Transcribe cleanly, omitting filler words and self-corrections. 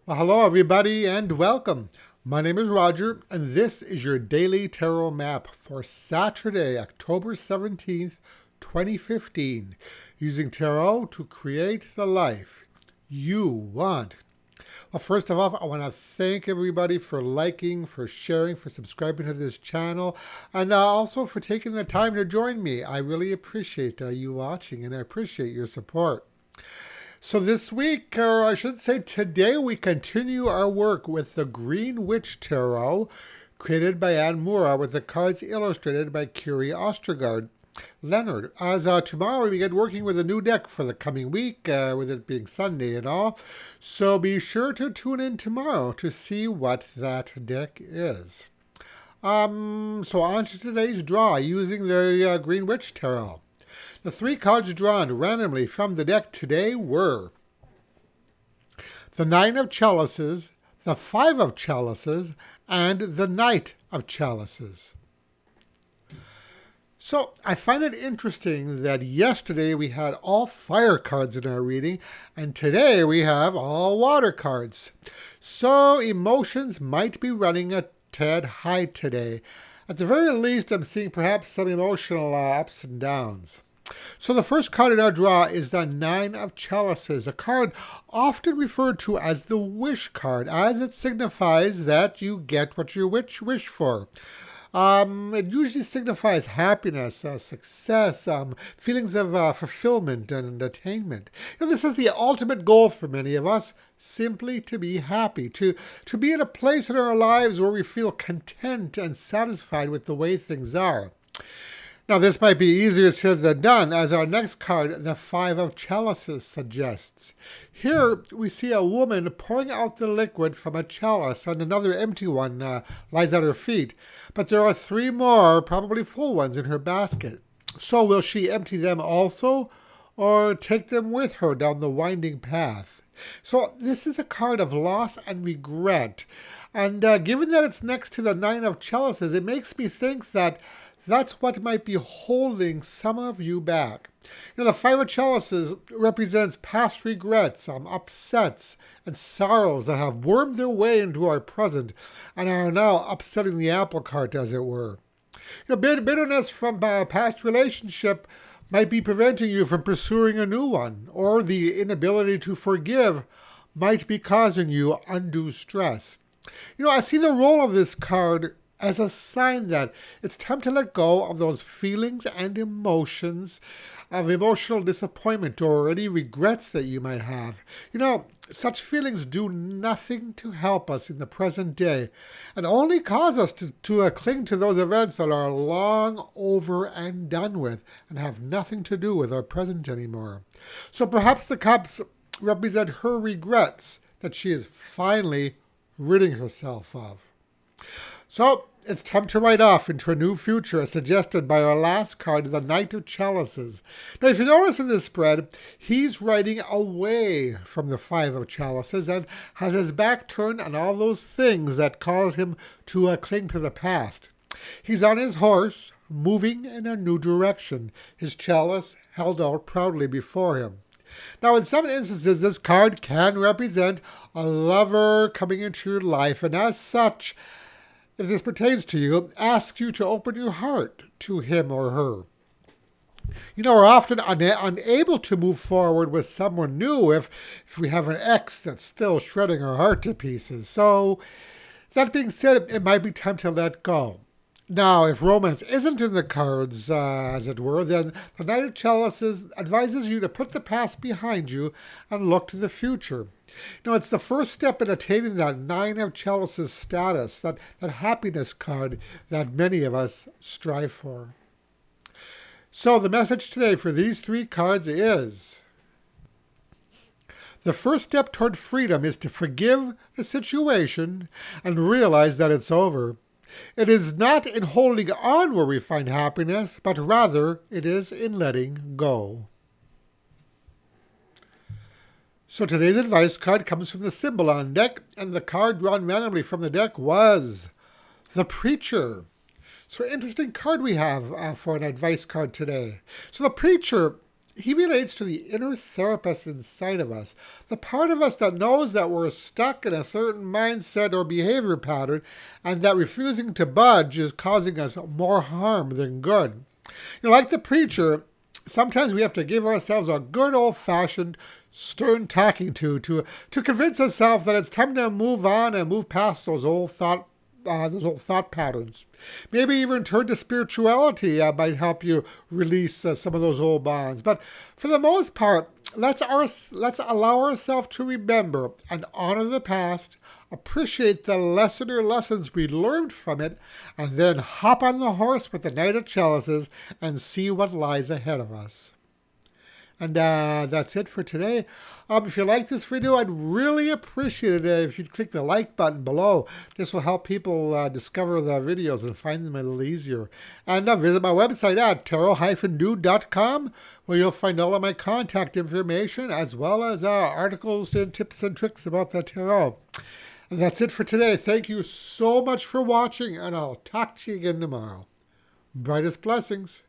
Well, hello, everybody, and welcome. My name is Roger, and this is your daily tarot map for Saturday, October 17th, 2015, using tarot to create the life you want. Well, first of all, I want to thank everybody for liking, for sharing, for subscribing to this channel, and also for taking the time to join me. I really appreciate you watching, and I appreciate your support. So this week, or I should say today, we continue our work with the Green Witch Tarot, created by Moura, with the cards illustrated by Kiri, Ostergaard, Leonard. As tomorrow we begin working with a new deck for the coming week, with it being Sunday and all. So be sure to tune in tomorrow to see what that deck is. So on to today's draw using the Green Witch Tarot. The three cards drawn randomly from the deck today were the Nine of Chalices, the Five of Chalices, and the Knight of Chalices. So I find it interesting that yesterday we had all fire cards in our reading, and today we have all water cards. So emotions might be running a tad high today. At the very least, I'm seeing perhaps some emotional ups and downs. So the first card in our draw is the Nine of Chalices, a card often referred to as the wish card, as it signifies that you get what you wish for. It usually signifies happiness, success, feelings of fulfillment and attainment. This is the ultimate goal for many of us, simply to be happy, to be in a place in our lives where we feel content and satisfied with the way things are. Now, this might be easier said than done, as our next card, the Five of Chalices, suggests. Here, we see a woman pouring out the liquid from a chalice, and another empty one lies at her feet. But there are three more, probably full ones, in her basket. So will she empty them also, or take them with her down the winding path? So this is a card of loss and regret. And given that it's next to the Nine of Chalices, it makes me think that that's what might be holding some of you back. The Five of Chalices represents past regrets, upsets, and sorrows that have wormed their way into our present and are now upsetting the apple cart, as it were. Bitterness from a past relationship might be preventing you from pursuing a new one, or the inability to forgive might be causing you undue stress. I see the role of this card as a sign that it's time to let go of those feelings and emotions of emotional disappointment or any regrets that you might have. Such feelings do nothing to help us in the present day and only cause us to cling to those events that are long over and done with and have nothing to do with our present anymore. So perhaps the cups represent her regrets that she is finally ridding herself of. So it's time to ride off into a new future, as suggested by our last card, the Knight of Chalices. Now, if you notice in this spread, he's riding away from the Five of Chalices and has his back turned on all those things that cause him to cling to the past. He's on his horse, moving in a new direction, his chalice held out proudly before him. Now, in some instances, this card can represent a lover coming into your life, and as such, if this pertains to you, asks you to open your heart to him or her. We're often unable to move forward with someone new if we have an ex that's still shredding our heart to pieces. So, that being said, it might be time to let go. Now, if romance isn't in the cards, as it were, then the Knight of Chalices advises you to put the past behind you and look to the future. It's the first step in attaining that Nine of Chalices status, that happiness card that many of us strive for. So the message today for these three cards is: the first step toward freedom is to forgive the situation and realize that it's over. It is not in holding on where we find happiness, but rather it is in letting go. So today's advice card comes from the Symbolon deck, and the card drawn randomly from the deck was the Preacher. So interesting card we have for an advice card today. So the Preacher he relates to the inner therapist inside of us, the part of us that knows that we're stuck in a certain mindset or behavior pattern and that refusing to budge is causing us more harm than good. Like the preacher, sometimes we have to give ourselves a good old-fashioned stern talking to convince ourselves that it's time to move on and move past those old thought patterns. Maybe even turn to spirituality might help you release some of those old bonds. But for the most part, let's allow ourselves to remember and honor the past, appreciate the lessons we learned from it, and then hop on the horse with the Knight of Chalices and see what lies ahead of us. And that's it for today. If you like this video, I'd really appreciate it if you'd click the like button below. This will help people discover the videos and find them a little easier. And visit my website at tarot-dude.com, where you'll find all of my contact information as well as articles and tips and tricks about the tarot. And that's it for today. Thank you so much for watching, and I'll talk to you again tomorrow. Brightest blessings.